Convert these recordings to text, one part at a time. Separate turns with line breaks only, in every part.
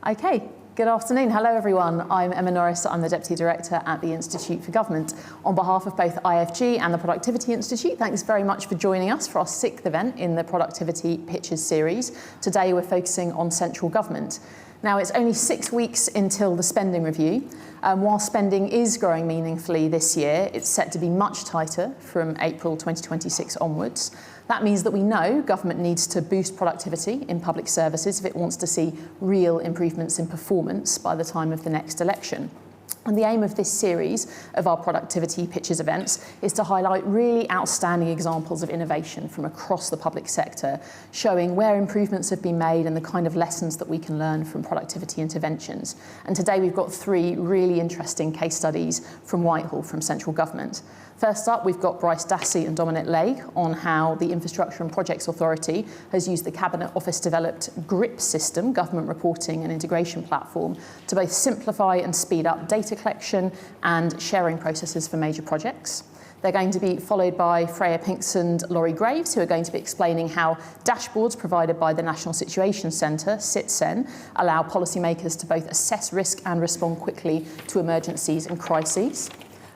Okay, good afternoon. Hello everyone. I'm Emma Norris. I'm the Deputy Director at the Institute for Government. On behalf of both IFG and the Productivity Institute, thanks very much for joining us for our 6th event in the Productivity Pitches series. Today we're focusing on central government. Now, it's only 6 weeks until the spending review. While spending is growing meaningfully this year, it's set to be much tighter from April 2026 onwards. That means that we know government needs to boost productivity in public services if it wants to see real improvements in performance by the time of the next election. And the aim of this series of our Productivity Pitches events is to highlight really outstanding examples of innovation from across the public sector, showing where improvements have been made and the kind of lessons that we can learn from productivity interventions. And today we've got 3 really interesting case studies from Whitehall, from central government. First up, we've got Brice, Dassy and Dominic Lague on how the Infrastructure and Projects Authority has used the Cabinet Office-developed GRIP system, Government Reporting and Integration Platform, to both simplify and speed up data collection and sharing processes for major projects. They're going to be followed by Freya Pinks and Laurie Graves, who are going to be explaining how dashboards provided by the National Situation Centre, CITSEN, allow policymakers to both assess risk and respond quickly to emergencies and crises.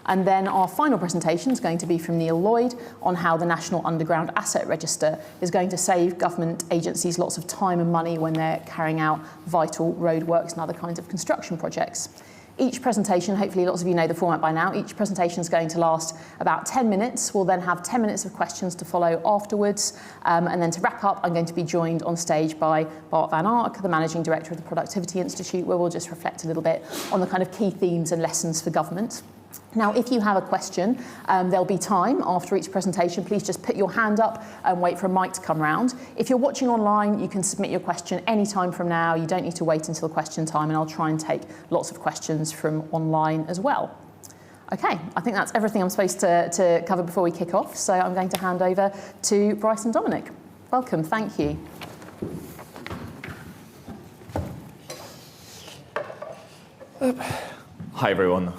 And then our final presentation is going to be from Lloyd on how the National Underground Asset Register is going to save government agencies lots of time and money when they're carrying out vital roadworks and other kinds of construction projects. Each presentation, hopefully lots of you know the format by now, each presentation is going to last about 10 minutes. We'll then have 10 minutes of questions to follow afterwards. And then to wrap up, I'm going to be joined on stage by Bart van Ark, the Managing Director of the Productivity Institute, where we'll just reflect a little bit on the kind of key themes and lessons for government. Now, if you have a question, there'll be time after each presentation. Please just put your hand up and wait for a mic to come round. If you're watching online, you can submit your question any time from now. You don't need to wait until question time, and I'll try and take lots of questions from online as well. Okay, I think that's everything I'm supposed to cover before we kick off. So I'm going to hand over to Brice and Dominic. Welcome, thank you.
Hi everyone.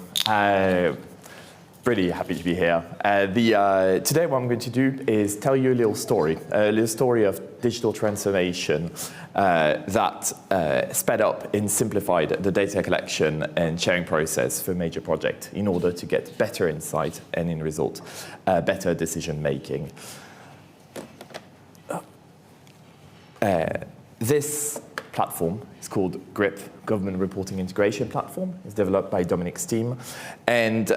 Really happy to be here. Today what I'm going to do is tell you a little story of digital transformation that sped up and simplified the data collection and sharing process for major projects in order to get better insight and, in result, better decision making. This platform is called GRIP, Government Reporting Integration Platform. It's developed by Dominic's team, and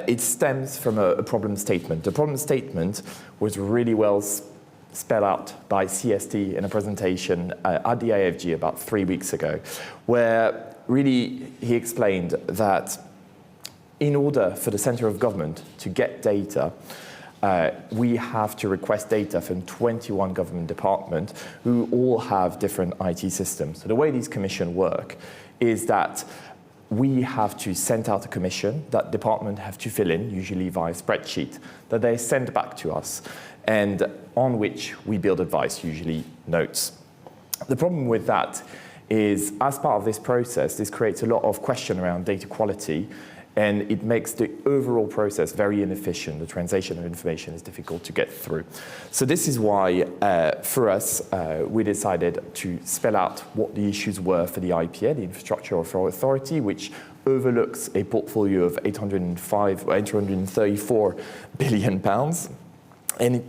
it stems from a problem statement. The problem statement was really well spelled out by CST in a presentation at the IFG about 3 weeks ago, where really he explained that in order for the centre of government to get data, we have to request data from 21 government departments who all have different IT systems. So the way these commissions work is that we have to send out a commission that department have to fill in, usually via spreadsheet, that they send back to us, and on which we build advice, usually notes. The problem with that is, as part of this process, this creates a lot of question around data quality, and it makes the overall process very inefficient. The translation of information is difficult to get through. So this is why, for us, we decided to spell out what the issues were for the IPA, the Infrastructure Authority, which overlooks a portfolio of 834 billion pounds. And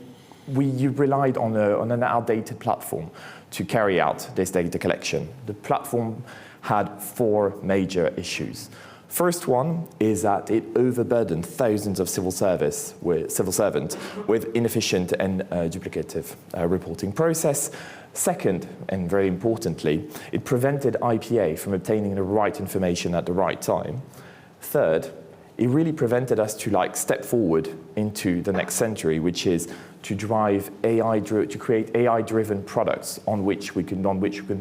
you relied on an outdated platform to carry out this data collection. The platform had 4 major issues. First one is that it overburdened thousands of civil servants with inefficient and duplicative reporting process. Second, and very importantly, it prevented IPA from obtaining the right information at the right time. Third, it really prevented us to step forward into the next century, which is to drive to create AI-driven products on which we can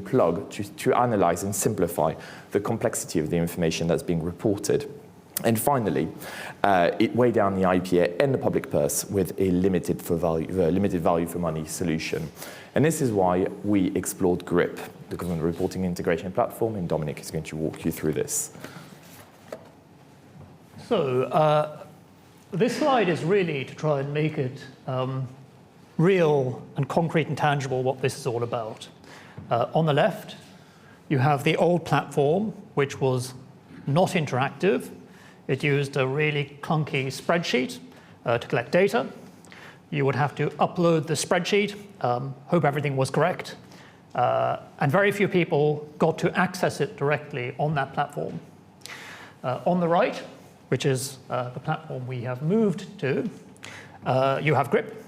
plug to analyze and simplify the complexity of the information that's being reported. And finally, it weighed down the IPA and the public purse with a limited value for money solution. And this is why we explored GRIP, the Government Reporting Integration Platform, and Dominic is going to walk you through this.
So this slide is really to try and make it real and concrete and tangible what this is all about. On the left, You have the old platform, which was not interactive. It used a really clunky spreadsheet to collect data. You would have to upload the spreadsheet, hope everything was correct, and very few people got to access it directly on that platform. On the right, which is the platform we have moved to, you have Grip.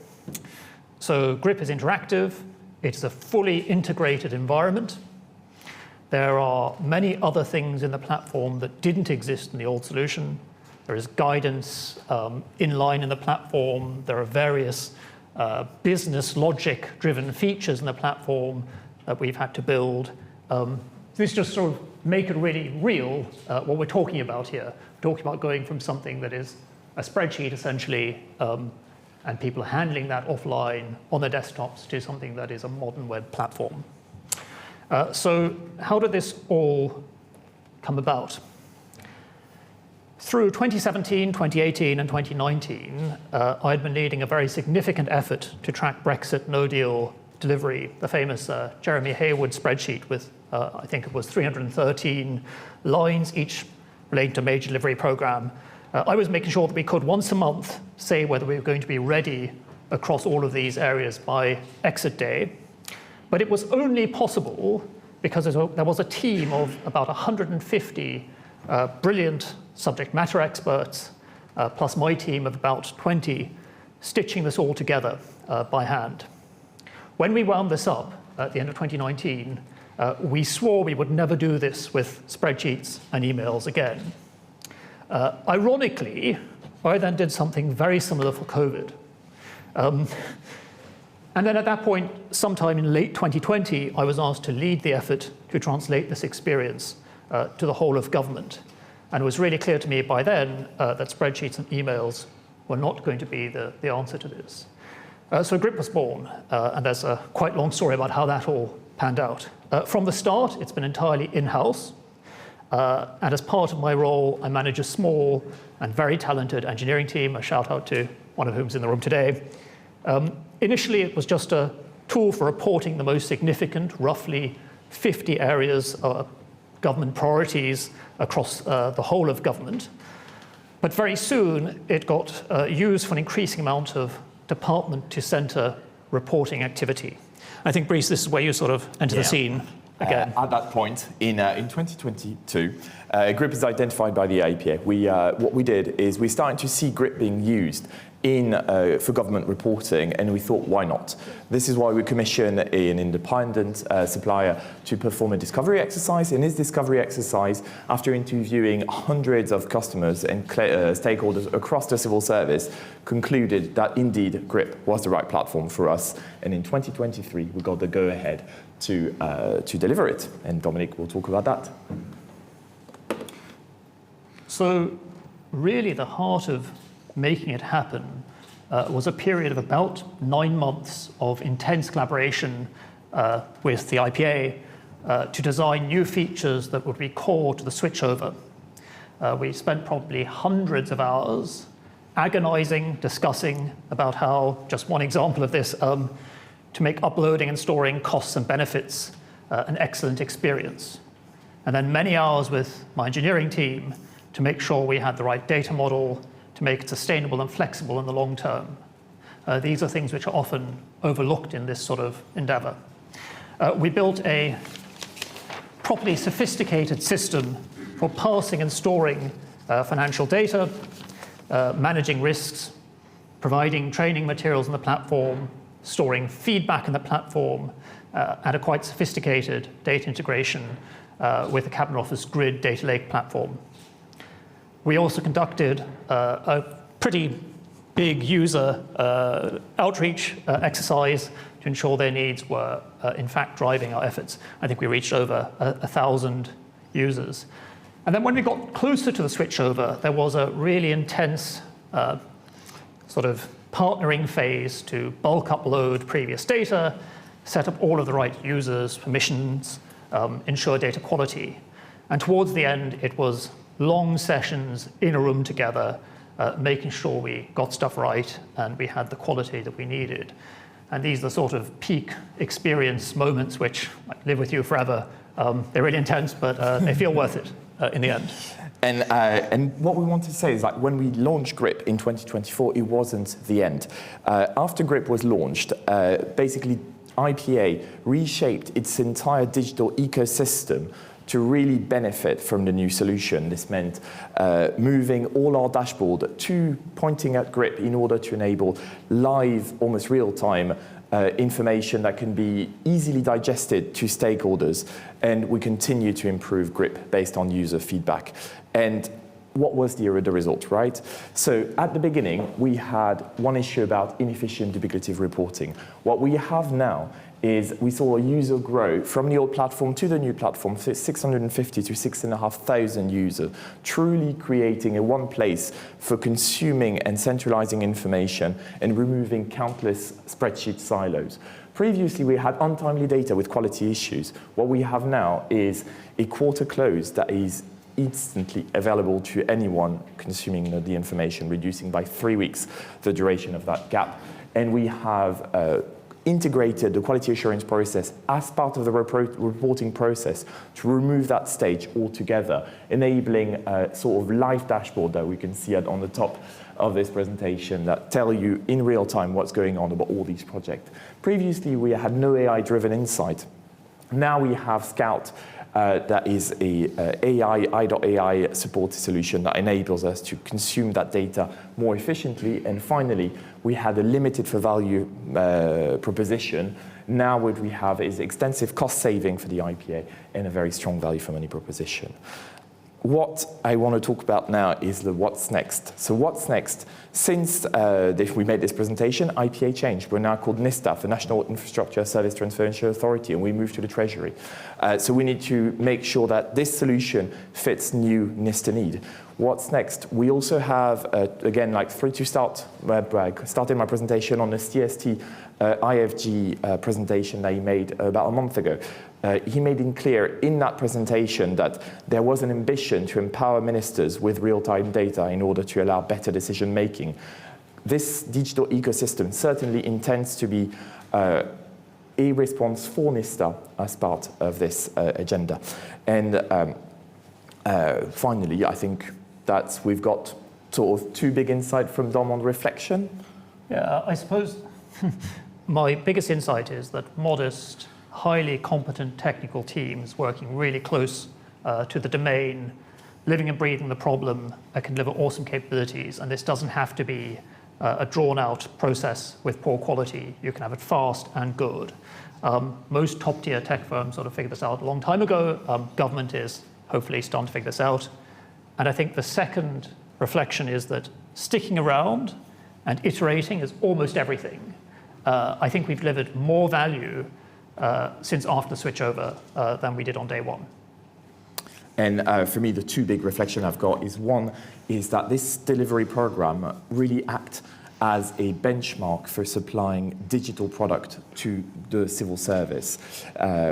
So Grip is interactive. It's a fully integrated environment. There are many other things in the platform that didn't exist in the old solution. There is guidance inline in the platform. There are various business logic-driven features in the platform that we've had to build. This just sort of make it really real what we're talking about here. We're talking about going from something that is a spreadsheet, essentially, and people are handling that offline on their desktops to something that is a modern web platform. So how did this all come about? Through 2017, 2018, and 2019, I'd been leading a very significant effort to track Brexit no-deal delivery, the famous Jeremy Haywood spreadsheet with, I think it was 313 lines, each relating to a major delivery program. I was making sure that we could, once a month, say whether we were going to be ready across all of these areas by exit day. But it was only possible because there was a team of about 150 brilliant subject matter experts, plus my team of about 20, stitching this all together by hand. When we wound this up at the end of 2019, we swore we would never do this with spreadsheets and emails again. Ironically, I then did something very similar for COVID. And then at that point, sometime in late 2020, I was asked to lead the effort to translate this experience to the whole of government. And it was really clear to me by then that spreadsheets and emails were not going to be the answer to this. So Grip was born, and there's a quite long story about how that all panned out. From the start, it's been entirely in-house. And as part of my role, I manage a small and very talented engineering team, a shout out to one of whom's in the room today. Initially, it was just a tool for reporting the most significant, roughly 50 areas of government priorities across the whole of government. But very soon, it got used for an increasing amount of department to center reporting activity. I think, Brice, this is where you sort of enter the scene again.
At that point, in 2022, Grip is identified by the IPA. What we did is we started to see Grip being used for government reporting, and we thought, why not? This is why we commissioned an independent supplier to perform a discovery exercise. In this discovery exercise, after interviewing hundreds of customers and stakeholders across the civil service, concluded that indeed Grip was the right platform for us. And in 2023, we got the go-ahead to deliver it. And Dominic will talk about that.
So really the heart of making it happen was a period of about 9 months of intense collaboration with the IPA to design new features that would be core to the switchover. We spent probably hundreds of hours agonizing, discussing about how, just one example of this, to make uploading and storing costs and benefits an excellent experience. And then many hours with my engineering team to make sure we had the right data model, to make it sustainable and flexible in the long term. These are things which are often overlooked in this sort of endeavor. We built a properly sophisticated system for parsing and storing financial data, managing risks, providing training materials in the platform, storing feedback in the platform, and a quite sophisticated data integration with the Cabinet Office Grid data lake platform. We also conducted a pretty big user outreach exercise to ensure their needs were in fact driving our efforts. I think we reached over 1,000 users. And then when we got closer to the switchover, there was a really intense sort of partnering phase to bulk upload previous data, set up all of the right users, permissions, ensure data quality. And towards the end, it was long sessions in a room together, making sure we got stuff right and we had the quality that we needed. And these are the sort of peak experience moments which live with you forever They're really intense, but they feel worth it in the end.
And what we want to say is that when we launched GRIP in 2024, it wasn't the end. After GRIP was launched, basically IPA reshaped its entire digital ecosystem to really benefit from the new solution. This meant moving all our dashboard to pointing at GRIP in order to enable live, almost real-time information that can be easily digested to stakeholders. And we continue to improve GRIP based on user feedback. And what was the result, right? So at the beginning, we had one issue about inefficient duplicative reporting. What we have now is we saw a user grow from the old platform to the new platform, 650 to 6,500 users, truly creating a one place for consuming and centralizing information and removing countless spreadsheet silos. Previously, we had untimely data with quality issues. What we have now is a quarter close that is instantly available to anyone consuming the information, reducing by 3 weeks the duration of that gap. And we have integrated the quality assurance process as part of the reporting process to remove that stage altogether, enabling a sort of live dashboard that we can see on the top of this presentation that tell you in real time what's going on about all these projects. Previously, we had no AI-driven insight. Now we have Scout, that is a AI supported solution that enables us to consume that data more efficiently. And finally, we had a limited for value proposition. Now what we have is extensive cost saving for the IPA and a very strong value for money proposition. What I want to talk about now is the what's next. So what's next? Since we made this presentation, IPA changed. We're now called NISTA, the National Infrastructure Service Transference Authority, and we moved to the Treasury. So we need to make sure that this solution fits new NISTA need. What's next? We also have, again, like to start, I started my presentation on the CST IFG presentation that he made about a month ago. He made it clear in that presentation that there was an ambition to empower ministers with real-time data in order to allow better decision-making. This digital ecosystem certainly intends to be a response for NISTA as part of this agenda. And finally, I think that we've got sort of two big insights from Dom on reflection.
Yeah, I suppose my biggest insight is that modest, highly competent technical teams working really close to the domain, living and breathing the problem, can deliver awesome capabilities. And this doesn't have to be a drawn-out process with poor quality. You can have it fast and good. Most top-tier tech firms sort of figured this out a long time ago. Government is hopefully starting to figure this out. And I think the second reflection is that sticking around and iterating is almost everything. I think we've delivered more value since after the switchover than we did on day one.
And for me, the two big reflections I've got is one is that this delivery program really acts as a benchmark for supplying digital product to the civil service.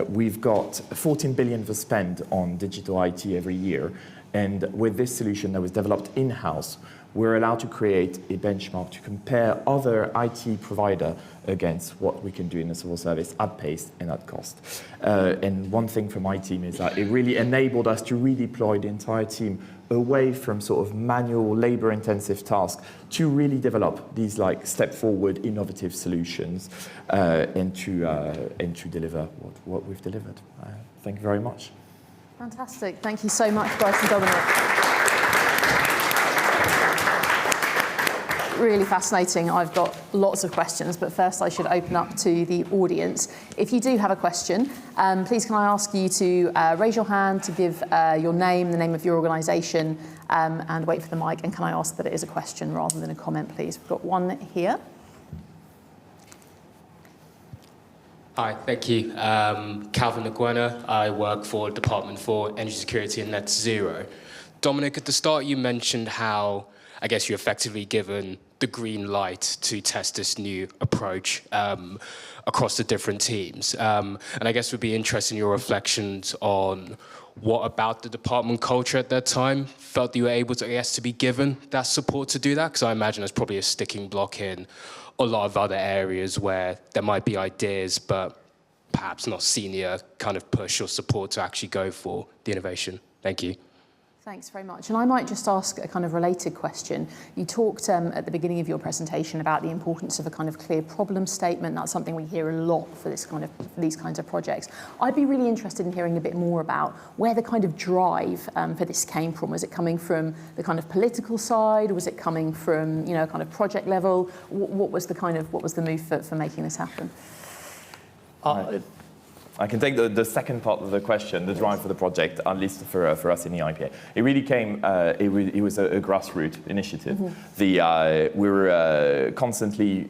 We've got 14 billion for spend on digital IT every year. And with this solution that was developed in-house, we're allowed to create a benchmark to compare other IT provider against what we can do in the civil service at pace and at cost. And one thing for my team is that it really enabled us to redeploy the entire team away from sort of manual, labor-intensive tasks to really develop these like step forward, innovative solutions and to deliver what we've delivered. Thank you very much.
Fantastic. Thank you so much, Brice and Dominic. Really fascinating. I've got lots of questions, but first I should open up to the audience. If you do have a question, please can I ask you to raise your hand, to give your name, the name of your organisation, and wait for the mic. And can I ask that it is a question rather than a comment, please? We've got one here.
Hi, thank you. Calvin Nguena. I work for Department for Energy Security and Net Zero. Dominic, at the start you mentioned how, I guess, you're effectively given the green light to test this new approach across the different teams. And I guess it would be interesting your reflections on what about the department culture at that time felt that you were able to, I guess, to be given that support to do that? Because I imagine there's probably a sticking block in a lot of other areas where there might be ideas, but perhaps not senior kind of push or support to actually go for the innovation? Thank you.
Thanks very much. And I might just ask a kind of related question. You talked at the beginning of your presentation about the importance of a kind of clear problem statement. That's something we hear a lot for these kinds of projects. I'd be really interested in hearing a bit more about where the kind of drive for this came from. Was it coming from the kind of political side? Was it coming from, you know, kind of project level? What was the move for making this happen?
I can take the second part of the question, the drive for the project, at least for us in the IPA. It really came, it was a grassroots initiative. Mm-hmm. We were constantly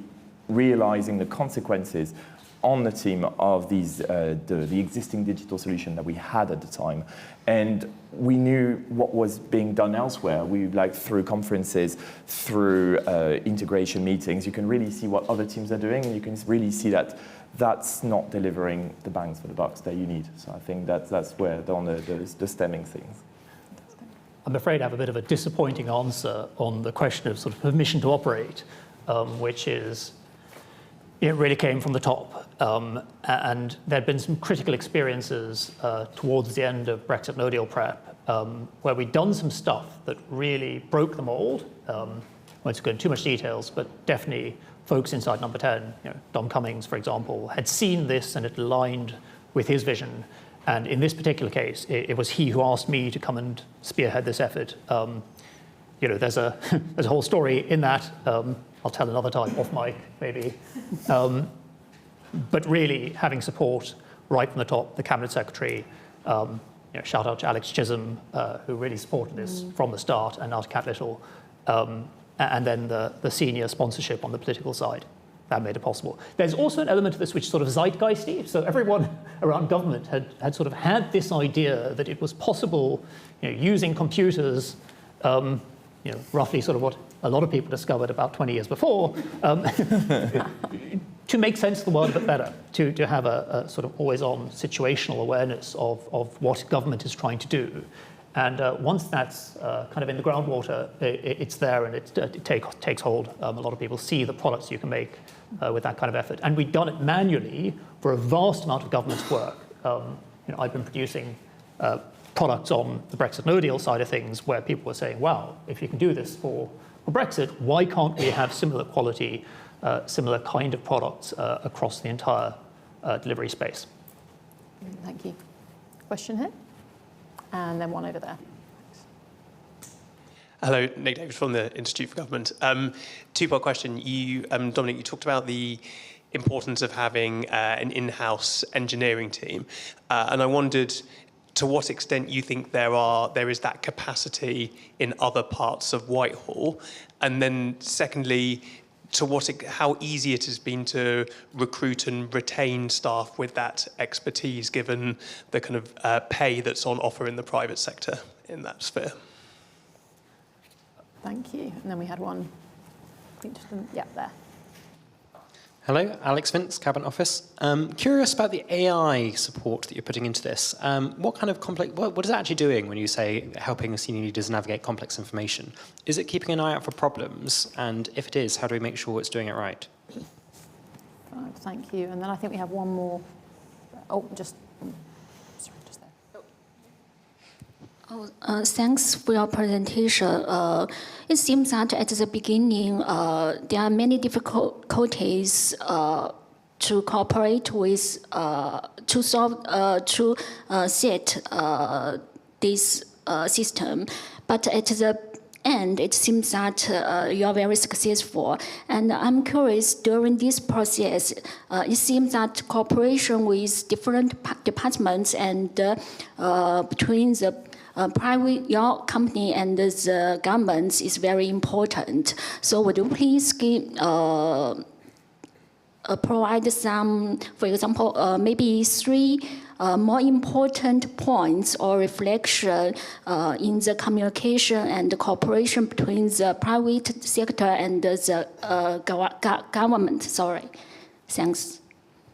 realizing the consequences on the team of the existing digital solution that we had at the time. And we knew what was being done elsewhere. Through conferences, through integration meetings, you can really see what other teams are doing, and you can really see that that's not delivering the bangs for the bucks that you need. So I think that's where on the stemming things.
I'm afraid I have a bit of a disappointing answer on the question of sort of permission to operate, which is, it really came from the top. And there'd been some critical experiences towards the end of Brexit no deal prep, where we'd done some stuff that really broke the mold. I won't go into too much details, but definitely folks inside Number 10, you know, Dom Cummings, for example, had seen this and it aligned with his vision. And in this particular case, it was he who asked me to come and spearhead this effort. You know, there's a whole story in that. I'll tell another time, off mic, maybe. But really, having support right from the top, the Cabinet Secretary, you know, shout out to Alex Chisholm, who really supported this from the start, and now to Cat Little. And then the senior sponsorship on the political side. That made it possible. There's also an element of this which is sort of zeitgeisty. So everyone around government had sort of had this idea that it was possible, you know, using computers, you know, roughly sort of what a lot of people discovered about 20 years before, to make sense of the world a bit better, to have a sort of always-on situational awareness of what government is trying to do. And once that's kind of in the groundwater, it's there and it takes hold. A lot of people see the products you can make with that kind of effort. And we've done it manually for a vast amount of government's work. You know, I've been producing products on the Brexit no deal side of things where people were saying, wow, if you can do this for Brexit, why can't we have similar quality, similar kind of products across the entire delivery space?
Thank you. Question here? And then one over there.
Hello, Nick Davis from the Institute for Government. Two-part question. You, Dominic, you talked about the importance of having an in-house engineering team, and I wondered to what extent you think there is that capacity in other parts of Whitehall, and then secondly, how easy it has been to recruit and retain staff with that expertise, given the kind of pay that's on offer in the private sector in that sphere.
Thank you. And then we had one, I think there.
Hello, Alex Vince, Cabinet Office. Curious about the AI support that you're putting into this. What kind of what is it actually doing when you say helping senior leaders navigate complex information? Is it keeping an eye out for problems? And if it is, how do we make sure it's doing it right?
Right, thank you. And then I think we have one more. Oh, just there.
Thanks for your presentation. It seems that at the beginning, there are many difficulties to cooperate with, to solve, to set this system. But at the end, it seems that you are very successful. And I'm curious, during this process, it seems that cooperation with different departments and between the your company and the government is very important. So would you please provide some, for example, maybe 3 more important points or reflection in the communication and the cooperation between the private sector and the government? Sorry. Thanks.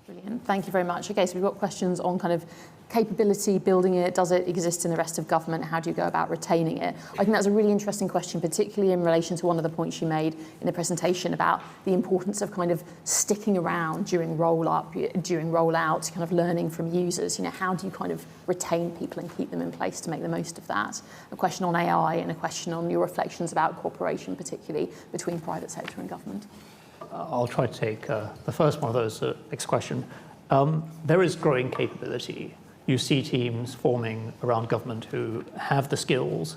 Brilliant. Thank you very much. Okay, so we've got questions on kind of capability, building it? Does it exist in the rest of government? How do you go about retaining it? I think that's a really interesting question, particularly in relation to one of the points you made in the presentation about the importance of kind of sticking around during roll-out, kind of learning from users. How do you kind of retain people and keep them in place to make the most of that? A question on AI and a question on your reflections about cooperation, particularly between private sector and government.
I'll try to take the first one of those, next question. There is growing capability. You see teams forming around government who have the skills.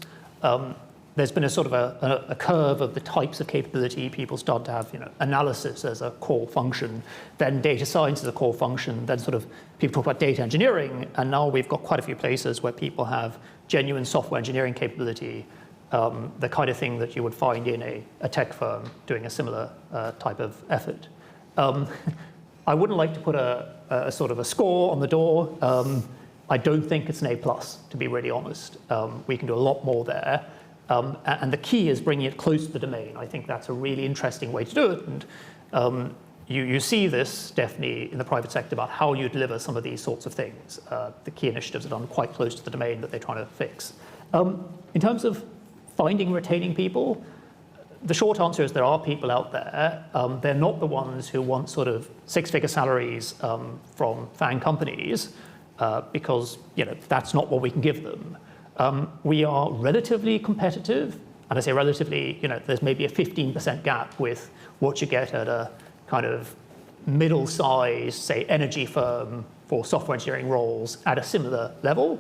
There's been a sort of a curve of the types of capability. People start to have analysis as a core function, then data science as a core function, then sort of people talk about data engineering, and now we've got quite a few places where people have genuine software engineering capability, the kind of thing that you would find in a tech firm doing a similar type of effort. I wouldn't like to put a sort of a score on the door. I don't think it's an A+, to be really honest. We can do a lot more there. And the key is bringing it close to the domain. I think that's a really interesting way to do it. And you see this definitely in the private sector about how you deliver some of these sorts of things. The key initiatives are done quite close to the domain that they're trying to fix. In terms of finding and retaining people, the short answer is there are people out there. They're not the ones who want sort of six-figure salaries from FAANG companies, because that's not what we can give them. We are relatively competitive, and I say relatively, there's maybe a 15% gap with what you get at a kind of middle-sized, say, energy firm for software engineering roles at a similar level.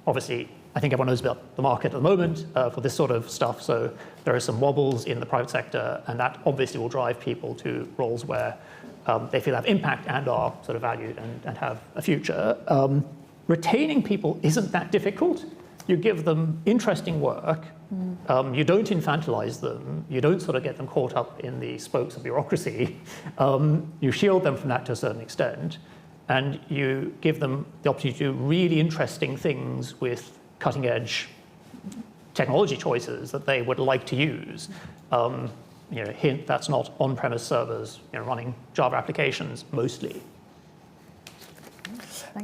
Obviously, I think everyone knows about the market at the moment for this sort of stuff, so there are some wobbles in the private sector, and that obviously will drive people to roles where they feel have impact and are sort of valued and have a future. Retaining people isn't that difficult. You give them interesting work. You don't infantilize them. You don't sort of get them caught up in the spokes of bureaucracy. You shield them from that to a certain extent, and you give them the opportunity to do really interesting things with cutting-edge technology choices that they would like to use. Hint, that's not on-premise servers running Java applications mostly.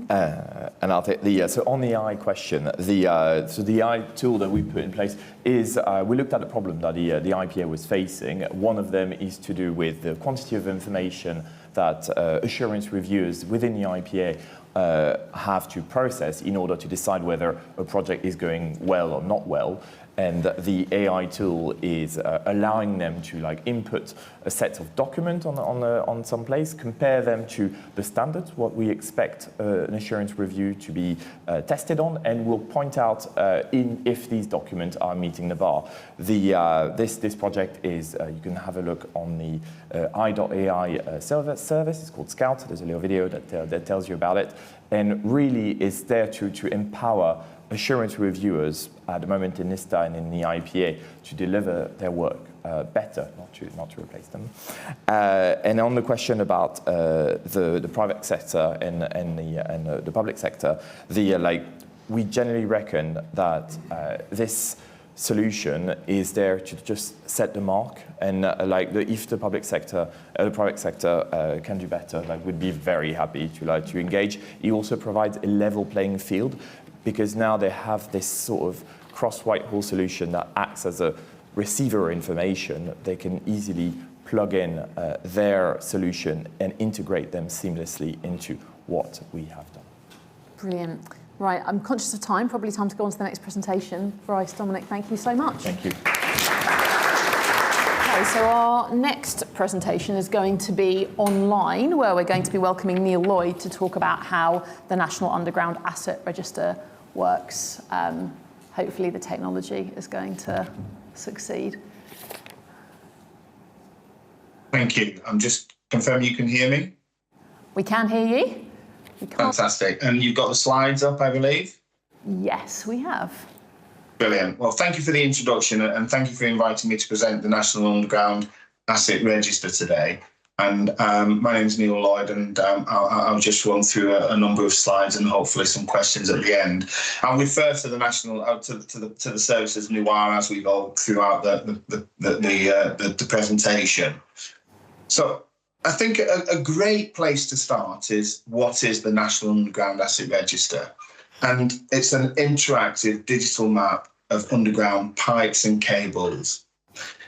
And I'll take so on the AI question, the AI tool that we put in place is we looked at the problem that the IPA was facing. One of them is to do with the quantity of information that assurance reviewers within the IPA have to process in order to decide whether a project is going well or not well. And the AI tool is allowing them to input a set of documents on some place, compare them to the standards, what we expect an assurance review to be tested on, and will point out if these documents are meeting the bar. This project is, you can have a look on the i.ai service. It's called Scout. There's a little video that tells you about it, and really is there to empower assurance reviewers at the moment in NISTA and in the IPA to deliver their work better, not to replace them. And on the question about the private sector and the public sector, we generally reckon that this solution is there to just set the mark, and if the private sector can do better, we'd be very happy to engage. It also provides a level playing field, because now they have this sort of cross-Whitehall solution that acts as a receiver information. They can easily plug in their solution and integrate them seamlessly into what we have done.
Brilliant. Right, I'm conscious of time, probably time to go on to the next presentation. Brice, Dominic, thank you so much.
Thank you.
Okay, so our next presentation is going to be online, where we're going to be welcoming Neil Lloyd to talk about how the National Underground Asset Register works. Hopefully the technology is going to succeed.
Thank you. I'm just confirming you can hear me.
We can hear you.
Fantastic. And you've got the slides up, I believe?
Yes, we have.
Brilliant. Well, thank you for the introduction, and thank you for inviting me to present the National Underground Asset Register today. And my name is Neil Lloyd, and I'll just run through a number of slides and hopefully some questions at the end. I'll refer to the national to the services noir as we go throughout the presentation. So I think a great place to start is what is the National Underground Asset Register? And it's an interactive digital map of underground pipes and cables.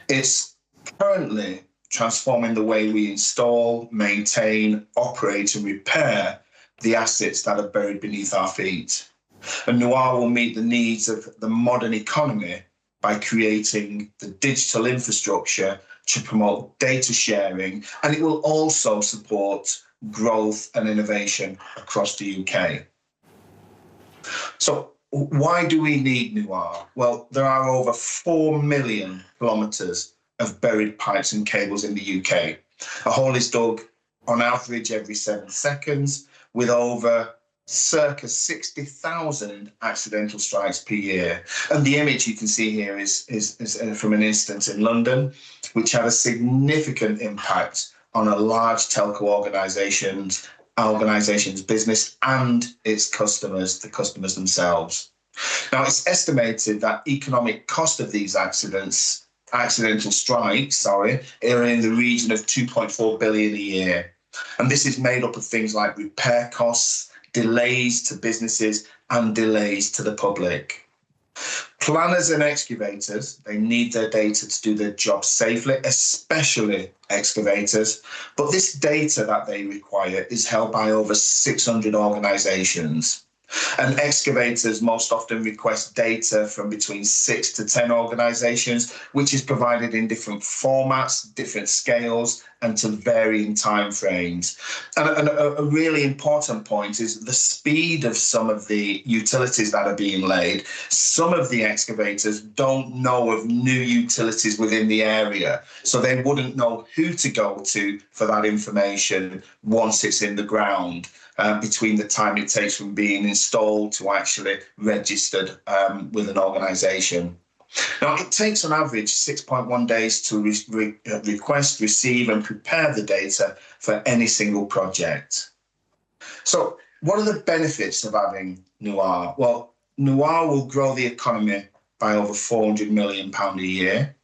It's currently transforming the way we install, maintain, operate and repair the assets that are buried beneath our feet. And Noir will meet the needs of the modern economy by creating the digital infrastructure to promote data sharing, and it will also support growth and innovation across the UK. So why do we need Noir? Well, there are over 4 million kilometres of buried pipes and cables in the UK. A hole is dug on average every 7 seconds, with over circa 60,000 accidental strikes per year. And the image you can see here is from an incident in London, which had a significant impact on a large telco organisation's business and its customers, the customers themselves. Now, it's estimated that economic cost of these accidental strikes, are in the region of 2.4 billion a year. And this is made up of things like repair costs, delays to businesses and delays to the public. Planners and excavators, they need their data to do their job safely, especially excavators. But this data that they require is held by over 600 organisations. And excavators most often request data from between 6 to 10 organisations, which is provided in different formats, different scales, and to varying timeframes. And a really important point is the speed of some of the utilities that are being laid. Some of the excavators don't know of new utilities within the area, so they wouldn't know who to go to for that information once it's in the ground. Between the time it takes from being installed to actually registered with an organisation. Now, it takes on average 6.1 days to request, receive and prepare the data for any single project. So what are the benefits of having Noir? Well, Noir will grow the economy by over £400 million a year.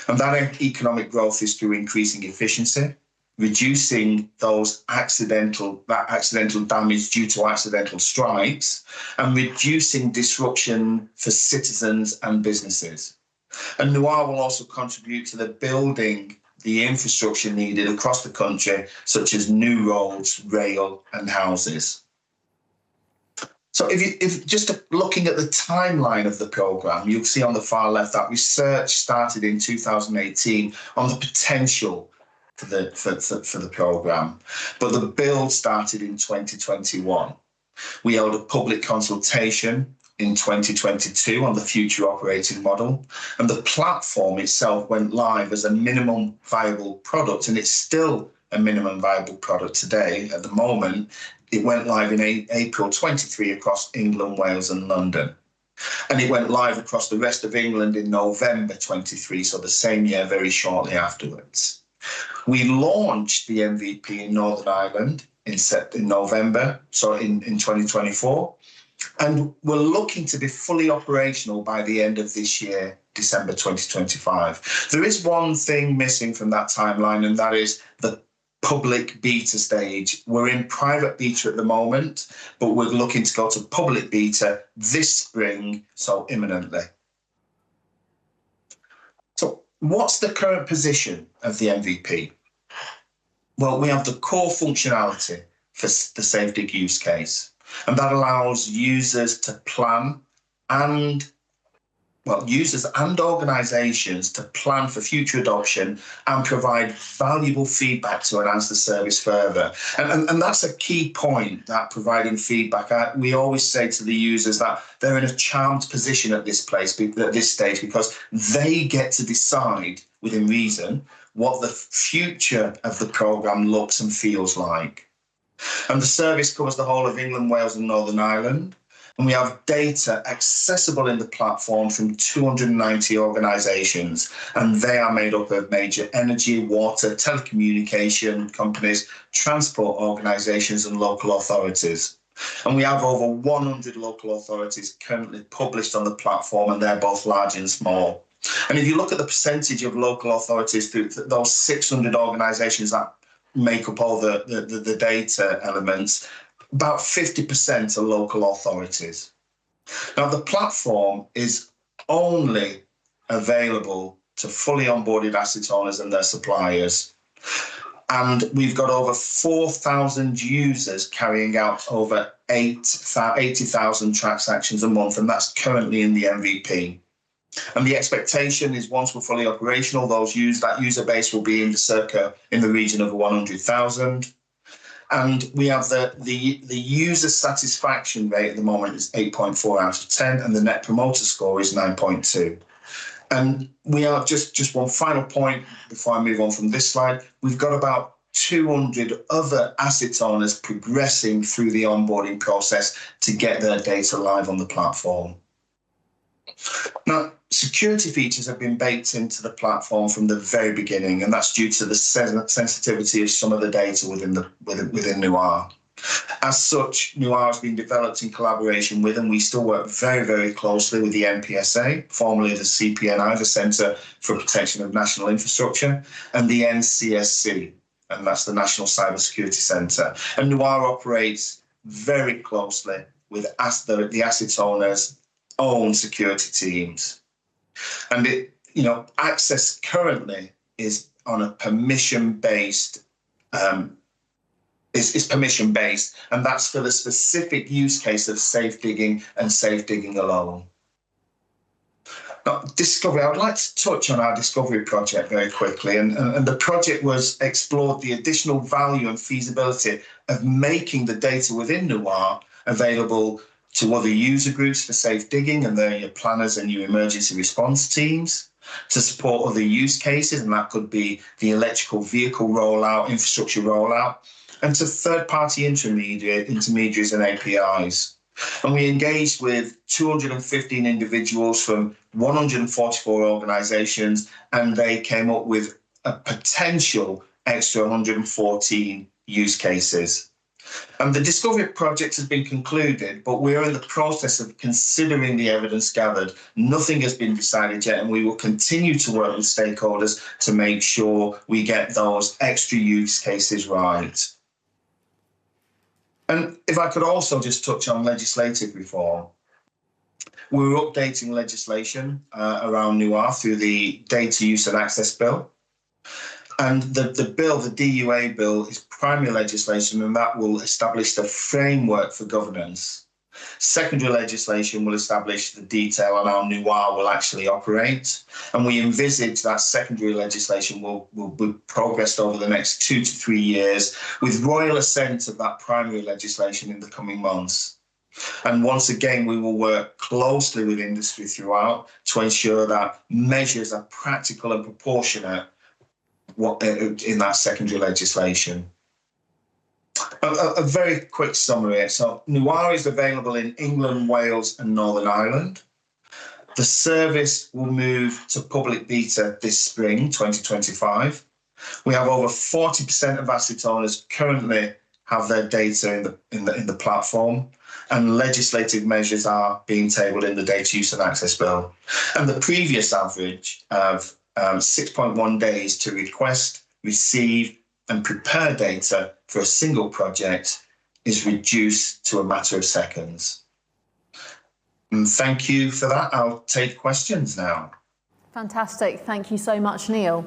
And that economic growth is through increasing efficiency, reducing those accidental damage due to accidental strikes, and reducing disruption for citizens and businesses. And Noir will also contribute to the building the infrastructure needed across the country, such as new roads, rail and houses. So if just looking at the timeline of the programme, you'll see on the far left that research started in 2018 on the potential for the programme, but the build started in 2021. We held a public consultation in 2022 on the future operating model, and the platform itself went live as a minimum viable product, and it's still a minimum viable product today. At the moment, it went live in April 23 across England, Wales and London. And it went live across the rest of England in November 23, so the same year, very shortly afterwards. We launched the MVP in Northern Ireland in November, so in 2024, and we're looking to be fully operational by the end of this year, December 2025. There is one thing missing from that timeline, and that is the public beta stage. We're in private beta at the moment, but we're looking to go to public beta this spring, so imminently. So what's the current position of the MVP? Well, we have the core functionality for the SafeDig use case, and that allows users to plan and, users and organisations to plan for future adoption and provide valuable feedback to enhance the service further. And that's a key point, that providing feedback. We always say to the users that they're in a charmed position at this stage, because they get to decide within reason what the future of the programme looks and feels like. And the service covers the whole of England, Wales and Northern Ireland. And we have data accessible in the platform from 290 organisations, and they are made up of major energy, water, telecommunication companies, transport organisations and local authorities. And we have over 100 local authorities currently published on the platform, and they're both large and small. And if you look at the percentage of local authorities through those 600 organisations that make up all the data elements, about 50% are local authorities. Now, the platform is only available to fully onboarded asset owners and their suppliers. And we've got over 4,000 users carrying out over 80,000 transactions a month, and that's currently in the MVP. And the expectation is once we're fully operational, that user base will be in the region of 100,000. And we have the user satisfaction rate at the moment is 8.4 out of 10, and the net promoter score is 9.2. And we are just one final point before I move on from this slide. We've got about 200 other asset owners progressing through the onboarding process to get their data live on the platform. Now, security features have been baked into the platform from the very beginning, and that's due to the sensitivity of some of the data within Noir. As such, Noir has been developed in collaboration with, and we still work very, very closely with the NPSA, formerly the CPNI, the Centre for Protection of National Infrastructure, and the NCSC, and that's the National Cybersecurity Centre. And Noir operates very closely with the asset owners' own security teams. And access currently is on a permission-based is permission-based, and that's for the specific use case of safe digging and safe digging alone. Now, Discovery, I would like to touch on our Discovery project very quickly, and the project explored the additional value and feasibility of making the data within Noir available to other user groups for safe digging, and they're your planners and your emergency response teams, to support other use cases, and that could be the electrical vehicle rollout, infrastructure rollout, and to third-party intermediaries and APIs. And we engaged with 215 individuals from 144 organisations, and they came up with a potential extra 114 use cases. And the Discovery project has been concluded, but we are in the process of considering the evidence gathered. Nothing has been decided yet, and we will continue to work with stakeholders to make sure we get those extra use cases right. And if I could also just touch on legislative reform. We're updating legislation around Noir through the Data Use and Access Bill. And the bill, the DUA bill, is primary legislation, and that will establish the framework for governance. Secondary legislation will establish the detail on how Noir will actually operate. And we envisage that secondary legislation will be progressed over the next 2 to 3 years, with royal assent of that primary legislation in the coming months. And once again, we will work closely with industry throughout to ensure that measures are practical and proportionate in that secondary legislation. A very quick summary. So Noir is available in England, Wales and Northern Ireland. The service will move to public beta this spring, 2025. We have over 40% of asset owners currently have their data in the platform, and legislative measures are being tabled in the Data Use and Access Bill. And the previous average of 6.1 days to request, receive and prepare data for a single project is reduced to a matter of seconds. And thank you for that. I'll take questions now.
Fantastic. Thank you so much, Neil.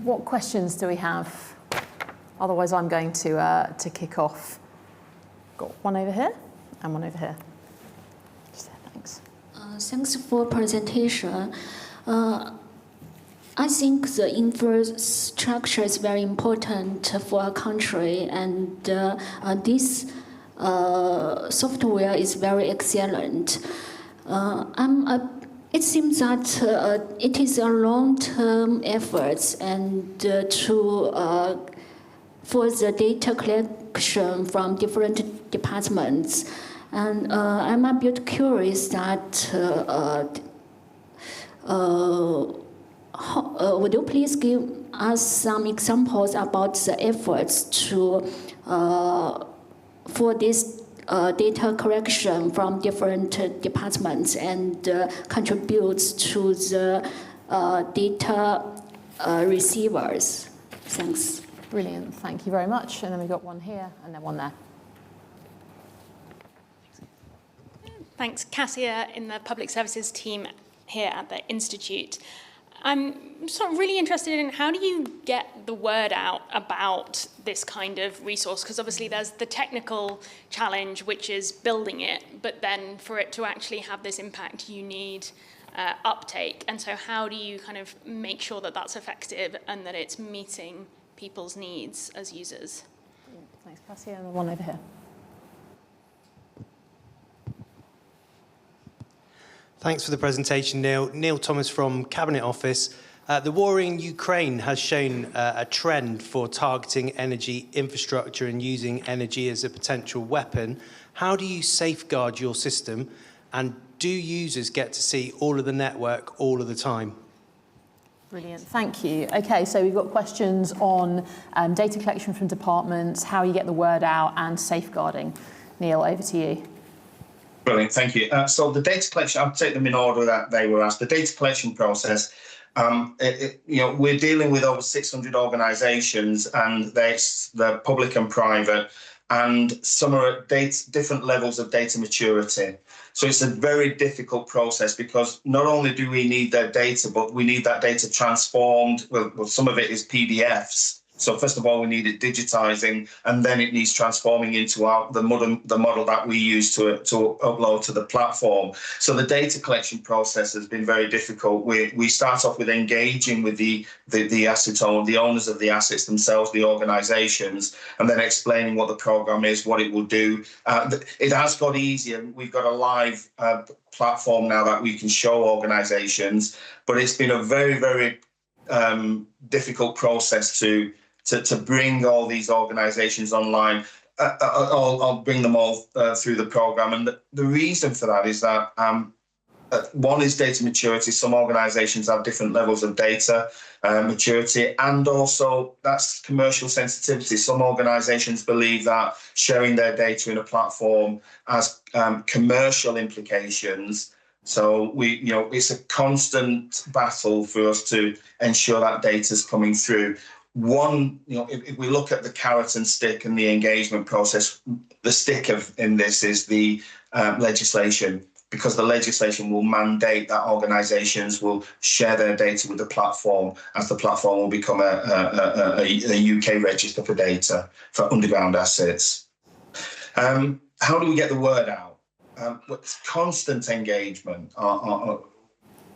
What questions do we have? Otherwise, I'm going to kick off. Got one over here and one over here. Thanks.
Thanks for presentation. I think the infrastructure is very important for a country, and this software is very excellent. It seems that it is a long-term effort, and for the data collection from different departments. And I'm a bit curious that would you please give us some examples about the efforts for this data collection from different departments and contributes to the data receivers. Thanks.
Brilliant, thank you very much. And then we've got one here and then one there.
Thanks. Cassia in the Public Services team here at the Institute. I'm sort of really interested in how do you get the word out about this kind of resource? Because obviously there's the technical challenge, which is building it, but then for it to actually have this impact, you need uptake. And so how do you kind of make sure that that's effective and that it's meeting people's needs as users?
Thanks, Cassia, and the one over here.
Thanks for the presentation, Neil. Neil Thomas from Cabinet Office. The war in Ukraine has shown a trend for targeting energy infrastructure and using energy as a potential weapon. How do you safeguard your system, and do users get to see all of the network all of the time?
Brilliant, thank you. Okay, so we've got questions on data collection from departments, how you get the word out, and safeguarding. Neil, over to you.
Brilliant, thank you. So the data collection, I'll take them in order that they were asked. The data collection process, we're dealing with over 600 organisations, and they're public and private, and some are at different levels of data maturity. So it's a very difficult process because not only do we need their data, but we need that data transformed. Well, some of it is PDFs. So first of all, we need it digitizing, and then it needs transforming into the model that we use to upload to the platform. So the data collection process has been very difficult. We start off with engaging with the asset owner, the owners of the assets themselves, the organisations, and then explaining what the programme is, what it will do. It has got easier. We've got a live platform now that we can show organisations, but it's been a very, very difficult process to bring all these organisations online. I'll bring them all through the programme. And the reason for that is that one is data maturity. Some organisations have different levels of data maturity, and also that's commercial sensitivity. Some organisations believe that sharing their data in a platform has commercial implications. So it's a constant battle for us to ensure that data's coming through. One, if we look at the carrot and stick and the engagement process, the stick in this is the legislation, because the legislation will mandate that organisations will share their data with the platform, as the platform will become a UK register for data for underground assets. How do we get the word out? It's constant engagement.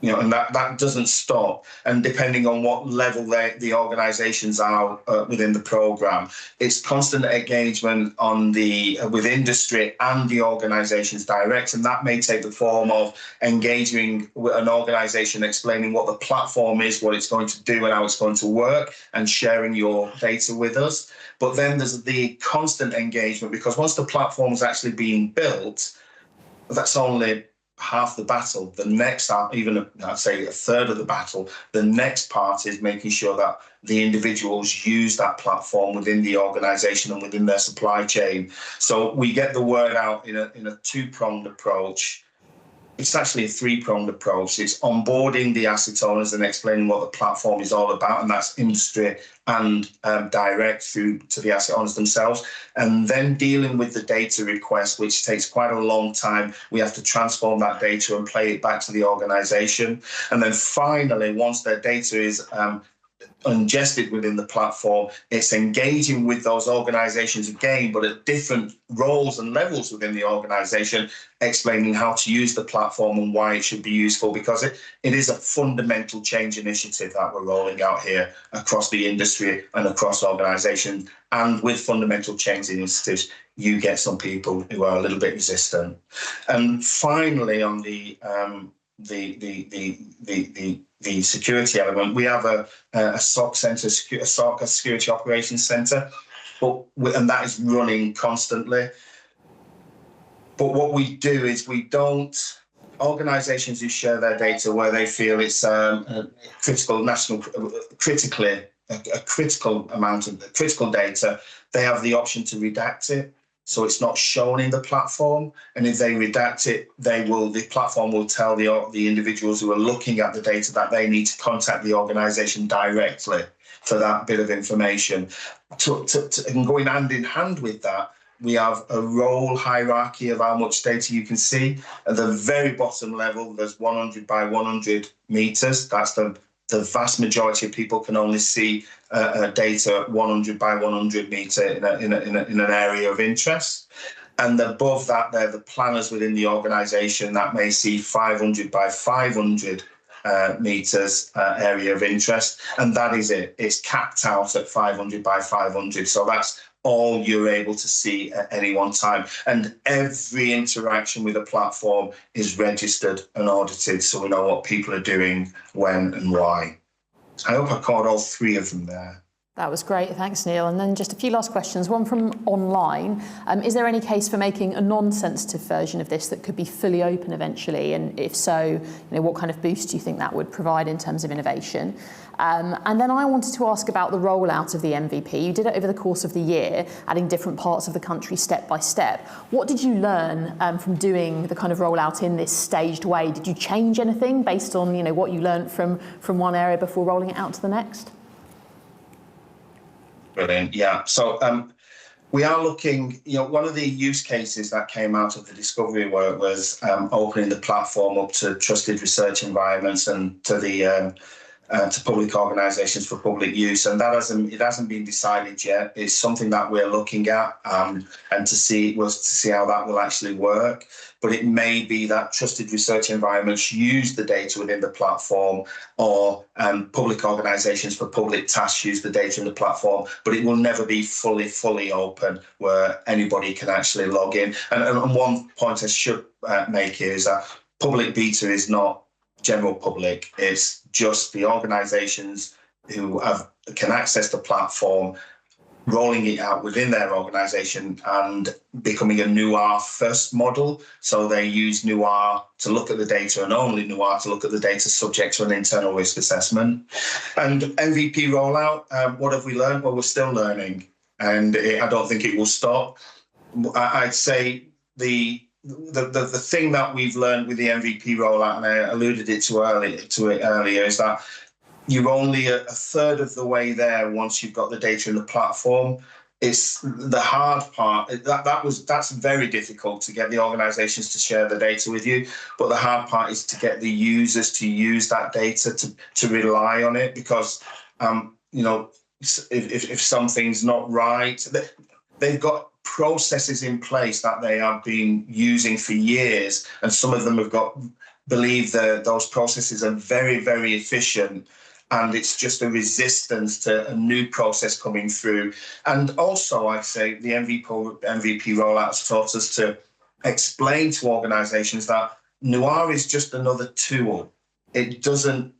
And that doesn't stop. And depending on what level the organisations are within the programme, it's constant engagement with industry and the organisations direct. And that may take the form of engaging with an organisation, explaining what the platform is, what it's going to do and how it's going to work, and sharing your data with us. But then there's the constant engagement, because once the platform is actually being built, that's only half the battle. The next, even I'd say a third of the battle, the next part is making sure that the individuals use that platform within the organisation and within their supply chain. So we get the word out in a two-pronged approach. It's actually a three-pronged approach. It's onboarding the asset owners and explaining what the platform is all about, and that's industry and direct through to the asset owners themselves. And then dealing with the data request, which takes quite a long time. We have to transform that data and play it back to the organisation. And then finally, once their data is ingested within the platform, it's engaging with those organisations again, but at different roles and levels within the organisation, explaining how to use the platform and why it should be useful, because it is a fundamental change initiative that we're rolling out here across the industry and across organisations. And with fundamental change initiatives, you get some people who are a little bit resistant. And finally, on the security element, we have a SOC centre, a security operations centre, and that is running constantly. But what we do is organisations who share their data where they feel it's critical amount of critical data, they have the option to redact it. so it's not shown in the platform. And if they redact it, the platform will tell the individuals who are looking at the data that they need to contact the organisation directly for that bit of information. And going hand in hand with that, we have a role hierarchy of how much data you can see. At the very bottom level, there's 100 by 100 meters. That's the vast majority of people can only see data 100 by 100 meter in an area of interest. And above that, they're the planners within the organisation that may see 500 by 500 meters area of interest. And that is it. It's capped out at 500 by 500. So that's all you're able to see at any one time. And every interaction with the platform is registered and audited, so we know what people are doing, when and why. I hope I caught all three of them there.
That was great, thanks Neil. And then just a few last questions, one from online. Is there any case for making a non-sensitive version of this that could be fully open eventually? And if so, what kind of boost do you think that would provide in terms of innovation? And then I wanted to ask about the rollout of the MVP. You did it over the course of the year, adding different parts of the country step by step. What did you learn from doing the kind of rollout in this staged way? Did you change anything based on what you learned from one area before rolling it out to the next?
Brilliant, yeah. So we are looking, one of the use cases that came out of the discovery work was opening the platform up to trusted research environments and to the to public organisations for public use, and it hasn't been decided yet. It's something that we're looking at and to see how that will actually work. But it may be that trusted research environments use the data within the platform, or public organisations for public tasks use the data in the platform, but it will never be fully open where anybody can actually log in. And one point I should make here is that public beta is not general public. It's just the organisations who can access the platform, rolling it out within their organisation and becoming a NUAR first model. So they use NUAR to look at the data, and only NUAR to look at the data subject to an internal risk assessment. And MVP rollout, what have we learned? Well, we're still learning, and I don't think it will stop. I'd say the thing that we've learned with the MVP rollout, and I alluded to it earlier, is that you're only a third of the way there once you've got the data in the platform. It's the hard part. That's very difficult to get the organisations to share the data with you. But the hard part is to get the users to use that data, to rely on it, because if something's not right, they've got processes in place that they have been using for years, and some of them believe that those processes are very, very efficient, and it's just a resistance to a new process coming through. And also, I'd say the MVP rollout has taught us to explain to organisations that NUAR is just another tool. It doesn't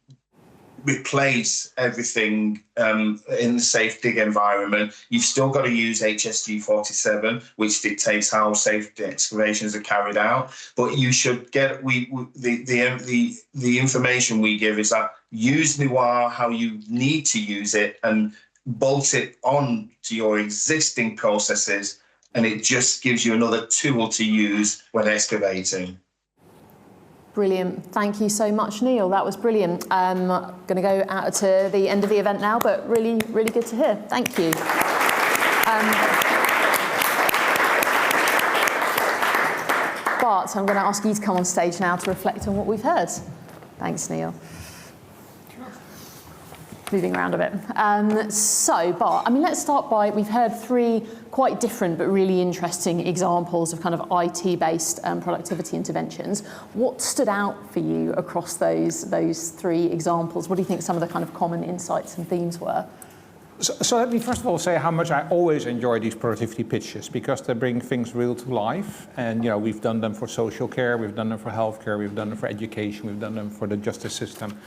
replace everything in the safe dig environment. You've still got to use HSG 47, which dictates how safe excavations are carried out. But you should get the information we give is that use NUAR how you need to use it, and bolt it on to your existing processes, and it just gives you another tool to use when excavating.
Brilliant. Thank you so much, Neil. That was brilliant. I'm going to go out to the end of the event now, but really, really good to hear. Thank you. Bart, I'm going to ask you to come on stage now to reflect on what we've heard. Thanks, Neil. Moving around a bit. So, Bart, let's start by, we've heard three quite different but really interesting examples of kind of IT-based productivity interventions. What stood out for you across those three examples? What do you think some of the kind of common insights and themes were?
So let me first of all say how much I always enjoy these productivity pitches, because they bring things real to life. And we've done them for social care, we've done them for healthcare, we've done them for education, we've done them for the justice system.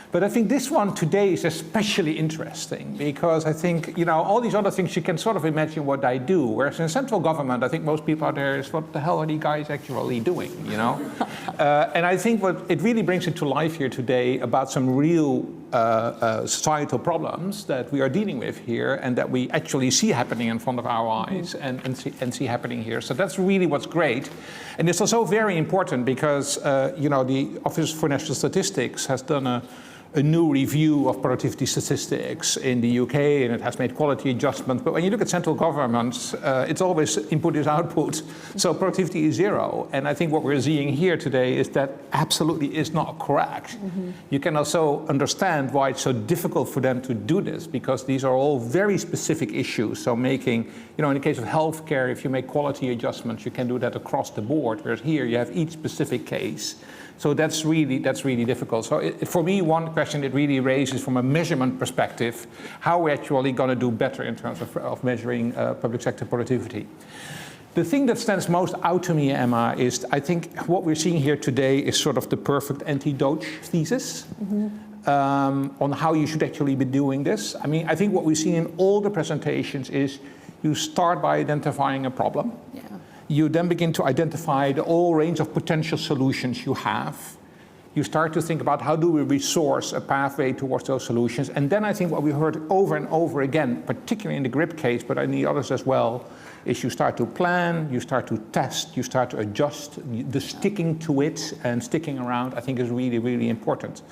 But I think this one today is especially interesting because I think, all these other things you can sort of imagine what I do. Whereas in central government, I think most people out there is, what the hell are these guys actually doing, And I think what it really brings it to life here today about some real societal problems that we are dealing with here and that we actually see happening in front of our eyes and see happening here. So that's really what's great. And it's also very important because, the Office for National Statistics has done a new review of productivity statistics in the UK, and it has made quality adjustments. But when you look at central governments, it's always input is output. So productivity is zero. And I think what we're seeing here today is that absolutely is not correct. You can also understand why it's so difficult for them to do this, because these are all very specific issues. So making, in the case of healthcare, if you make quality adjustments, you can do that across the board, whereas here you have each specific case. So that's really difficult. So for me, one question it really raises from a measurement perspective, how we're actually going to do better in terms of measuring public sector productivity. The thing that stands most out to me, Emma, is I think what we're seeing here today is sort of the perfect anti-Doge thesis on how you should actually be doing this. I mean, I think what we've seen in all the presentations is you start by identifying a problem. Yeah. You then begin to identify the whole range of potential solutions you have. You start to think about how do we resource a pathway towards those solutions. And then I think what we heard over and over again, particularly in the GRIP case, but in the others as well, is you start to plan, you start to test, you start to adjust. The sticking to it and sticking around, I think, is really, really important.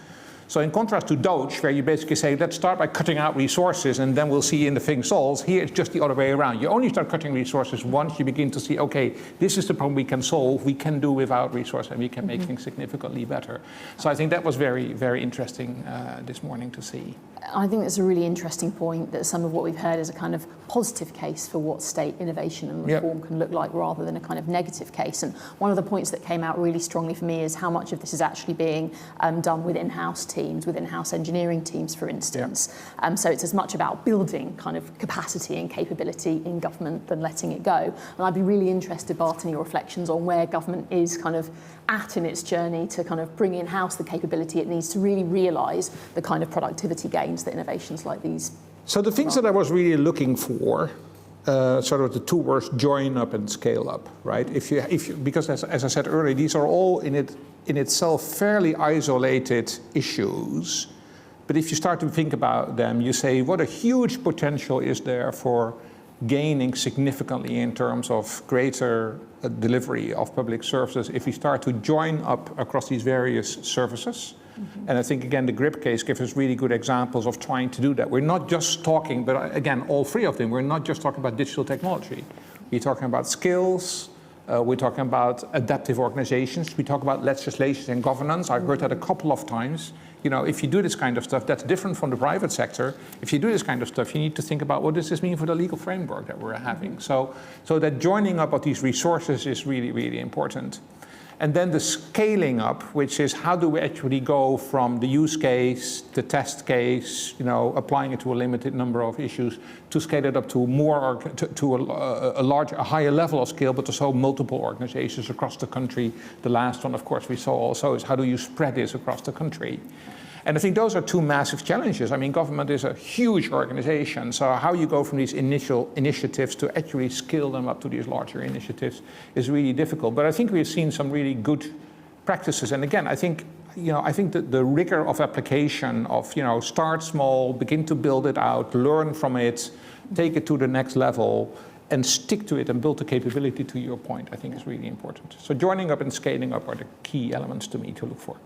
So in contrast to Doge, where you basically say, let's start by cutting out resources and then we'll see in the thing solves, here it's just the other way around. You only start cutting resources once you begin to see, okay, this is the problem we can solve, we can do without resource, and we can make things significantly better. So I think that was very, very interesting this morning to see.
I think that's a really interesting point, that some of what we've heard is a kind of positive case for what state innovation and reform can look like, rather than a kind of negative case. And one of the points that came out really strongly for me is how much of this is actually being done with in-house teams, with in-house engineering teams, for instance. So it's as much about building kind of capacity and capability in government than letting it go. And I'd be really interested, Bart, in your reflections on where government is kind of at in its journey to kind of bring in-house the capability it needs to really realise the kind of productivity gains that innovations like these. So
the things that I was really looking for, sort of the two words, join up and scale up, right? Because as I said earlier, these are all in itself fairly isolated issues. But if you start to think about them, you say, what a huge potential is there for gaining significantly in terms of greater delivery of public services if we start to join up across these various services. And I think, again, the GRIP case gives us really good examples of trying to do that. We're not just talking, but again, all three of them, we're not just talking about digital technology. We're talking about skills, we're talking about adaptive organizations, we talk about legislation and governance. I've heard that a couple of times. If you do this kind of stuff, that's different from the private sector. If you do this kind of stuff, you need to think about what does this mean for the legal framework that we're having. So that joining up of these resources is really, really important. And then the scaling up, which is how do we actually go from the use case, the test case, applying it to a limited number of issues, to scale it up to more, to a higher level of scale, but also multiple organizations across the country. The last one, of course, we saw also is how do you spread this across the country? And I think those are two massive challenges. I mean, government is a huge organization, so how you go from these initial initiatives to actually scale them up to these larger initiatives is really difficult. But I think we've seen some really good practices. And again, I think that the rigor of application of, start small, begin to build it out, learn from it, take it to the next level, and stick to it and build the capability, to your point, I think is really important. So joining up and scaling up are the key elements to me to look for.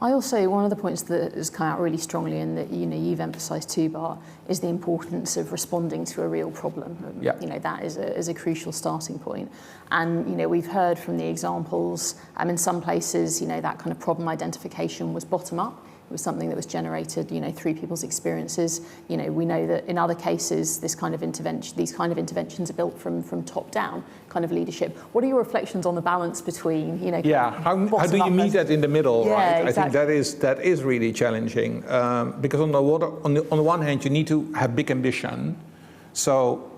I also, one of the points that has come out really strongly and that you've emphasised too, Bart, is the importance of responding to a real problem. That is a crucial starting point. And we've heard from the examples, in some places, that kind of problem identification was bottom up. It was something that was generated, through people's experiences. We know that in other cases, these kind of interventions are built from top down kind of leadership. What are your reflections on the balance between,
how do you meet that in the middle, right?
Exactly.
I think that is really challenging because on the one hand, you need to have big ambition. So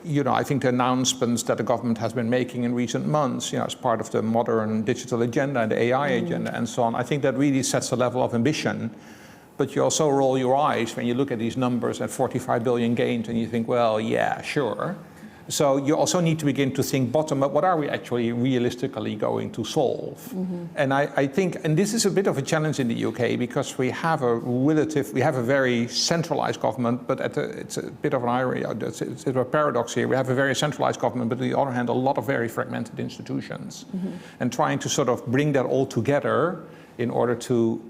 I think the announcements that the government has been making in recent months, as part of the modern digital agenda and the AI agenda and so on, I think that really sets a level of ambition. But you also roll your eyes when you look at these numbers at 45 billion gains and you think, well, yeah, sure. So you also need to begin to think bottom up, what are we actually realistically going to solve? And I think, and this is a bit of a challenge in the UK because we have a very centralized government, but it's a bit of an irony, it's a paradox here. We have a very centralized government, but on the other hand, a lot of very fragmented institutions. And trying to sort of bring that all together in order to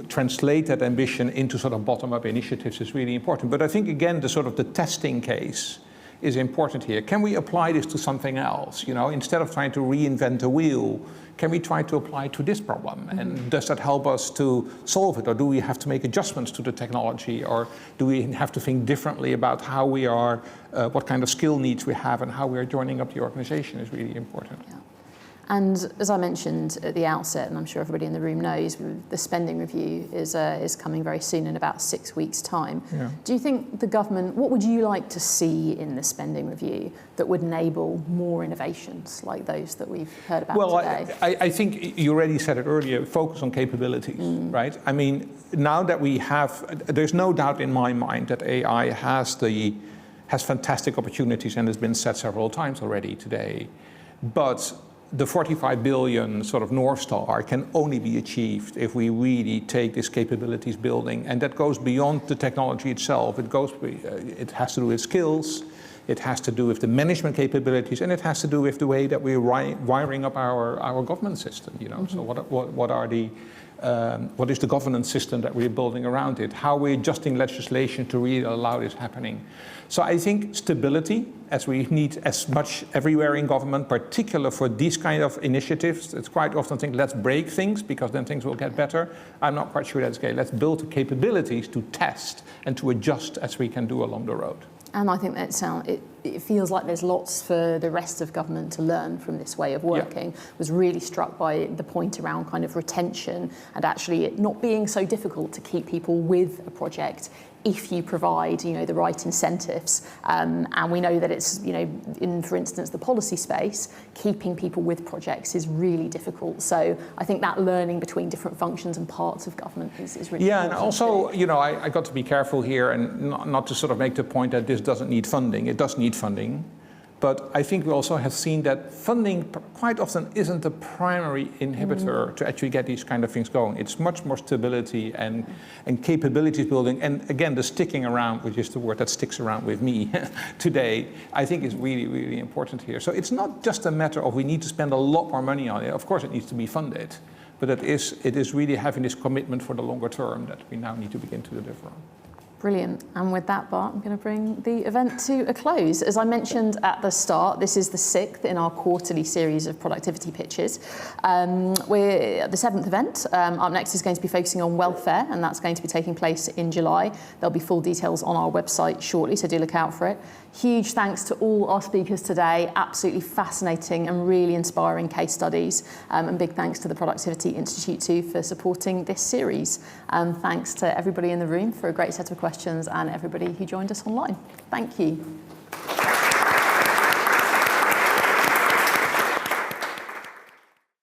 translate that ambition into sort of bottom-up initiatives is really important. But I think, again, the testing case is important here. Can we apply this to something else? You know, instead of trying to reinvent the wheel, can we try to apply it to this problem? And does that help us to solve it? Or do we have to make adjustments to the technology? Or do we have to think differently about how we are, what kind of skill needs we have and how we are joining up the organization is really important.
Yeah. And as I mentioned at the outset, and I'm sure everybody in the room knows, the spending review is coming very soon in about 6 weeks' time.
Yeah.
Do you think the government, what would you like to see in the spending review that would enable more innovations like those that we've heard about today?
Well, I think you already said it earlier, focus on capabilities, right? I mean, now that we have, there's no doubt in my mind that AI has fantastic opportunities and has been said several times already today. But the 45 billion sort of North Star can only be achieved if we really take this capabilities building, and that goes beyond the technology itself. It has to do with skills, it has to do with the management capabilities, and it has to do with the way that we're wiring up our government system. You know, so what is the governance system that we're building around it? How we're adjusting legislation to really allow this happening. So I think stability, as we need as much everywhere in government, particularly for these kind of initiatives. It's quite often think, let's break things because then things will get better. I'm not quite sure that's okay. Let's build the capabilities to test and to adjust as we can do along the road.
And I think it feels like there's lots for the rest of government to learn from this way of working. Yeah. Was really struck by the point around kind of retention and actually it not being so difficult to keep people with a project if you provide, you know, the right incentives. And we know that it's, you know, in, for instance, the policy space, keeping people with projects is really difficult. So I think that learning between different functions and parts of government is really important.
Yeah, and also, you know, I got to be careful here and not to sort of make the point that this doesn't need funding. It does need funding. But I think we also have seen that funding quite often isn't the primary inhibitor to actually get these kind of things going. It's much more stability and capabilities building. And again, the sticking around, which is the word that sticks around with me today, I think is really, really important here. So it's not just a matter of we need to spend a lot more money on it. Of course, it needs to be funded. But it is really having this commitment for the longer term that we now need to begin to deliver on.
Brilliant. And with that, Bart, I'm going to bring the event to a close. As I mentioned at the start, this is the 6th in our quarterly series of productivity pitches. We're at the 7th event. Up next is going to be focusing on welfare, and that's going to be taking place in July. There'll be full details on our website shortly, so do look out for it. Huge thanks to all our speakers today. Absolutely fascinating and really inspiring case studies. And big thanks to the Productivity Institute too for supporting this series. Thanks to everybody in the room for a great set of questions and everybody who joined us online. Thank you.